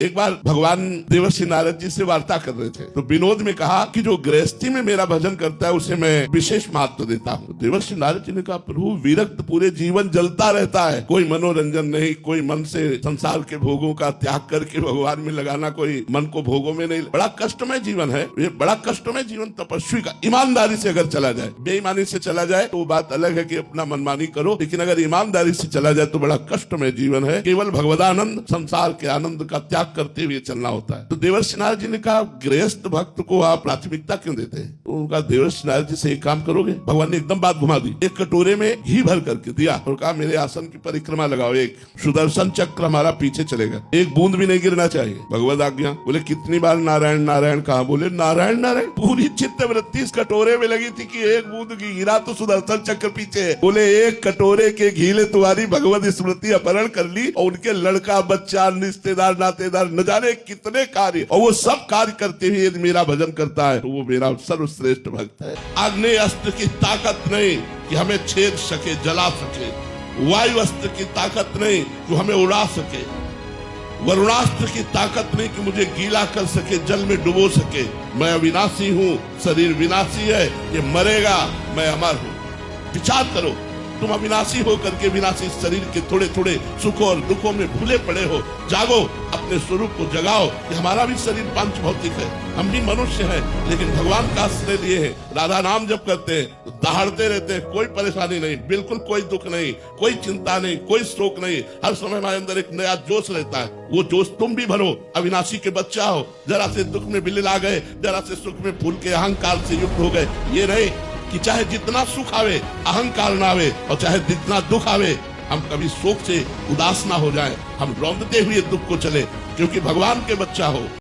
एक बार भगवान देवर्षि नारद जी से वार्ता कर रहे थे तो विनोद में कहा कि जो गृहस्थी में मेरा भजन करता है उसे मैं विशेष महत्व देता हूँ। देवर्षि नारद जी ने कहा, प्रभु विरक्त पूरे जीवन जलता रहता है, कोई मनोरंजन नहीं, कोई मन से संसार के भोगों का त्याग करके भगवान में लगाना, कोई मन को भोगों में नहीं, बड़ा कष्टमय जीवन है ये, बड़ा कष्टमय जीवन तपस्वी का। ईमानदारी से अगर चला जाए, बेईमानी से चला जाए तो बात अलग है कि अपना मनमानी करो, लेकिन अगर ईमानदारी से चला जाए तो बड़ा कष्टमय जीवन है। केवल भगवदानंद, संसार के आनंद का त्याग करते हुए चलना होता है। तो देवर्षि नारद जी ने कहा, गृहस्थ भक्त को आप प्राथमिकता क्यों देते हैं? तो उनका देवर्षि नारद जी से एक काम करोगे? भगवान ने एकदम बात घुमा दी, एक कटोरे में घी भर करके दिया और कहा, मेरे आसन की परिक्रमा लगाओ, एक सुदर्शन चक्र हमारा पीछे चलेगा, एक बूंद भी नहीं गिरना चाहिए। भगवद आज्ञा। बोले कितनी बार नारायण नारायण कहा? बोले नारायण नारायण। पूरी चित्त वृत्ति इस कटोरे में लगी थी कि एक बूंद घी गिरा तो सुदर्शन चक्र पीछे है। बोले एक कटोरे के घी ने तुम्हारी भगवत स्मृति अपहरण कर ली और उनके लड़का बच्चा रिश्तेदार नातेदार न जाने कितने कार्य, और वो सब कार्य करते हुए यदि मेरा भजन करता है तो वो मेरा सर्वश्रेष्ठ भक्त है। आग्नेय अस्त्र की ताकत नहीं कि हमें छेद सके, जला सके, वायु अस्त्र की ताकत नहीं कि हमें उड़ा सके, वरुणास्त्र की ताकत नहीं कि मुझे गीला कर सके, जल में डुबो सके। मैं अविनाशी हूँ, शरीर विनाशी है, ये मरेगा, मैं अमर हूँ। विचार करो, तुम अविनाशी हो करके विनाशी शरीर के थोड़े थोड़े सुखों और दुखों में भूले पड़े हो। जागो, अपने स्वरूप को जगाओ कि हमारा भी शरीर पांच भौतिक है, हम भी मनुष्य हैं, लेकिन भगवान का आश्रय लिए हैं। राधा नाम जब करते हैं तो दहाड़ते रहते हैं, कोई परेशानी नहीं, बिल्कुल कोई दुख नहीं, कोई चिंता नहीं, कोई शोक नहीं। हर समय हमारे अंदर एक नया जोश रहता है, वो जोश तुम भी भरो। अविनाशी के बच्चा हो, जरा से दुख में बिल्ल आ गए, जरा से सुख में फूल के अहंकार से युक्त हो गए। ये नहीं कि चाहे जितना सुख आवे अहंकार ना आवे, और चाहे जितना दुख आवे हम कभी शोक से उदास ना हो जाएं, हम रौंदते हुए दुख को चले, क्योंकि भगवान के बच्चा हो।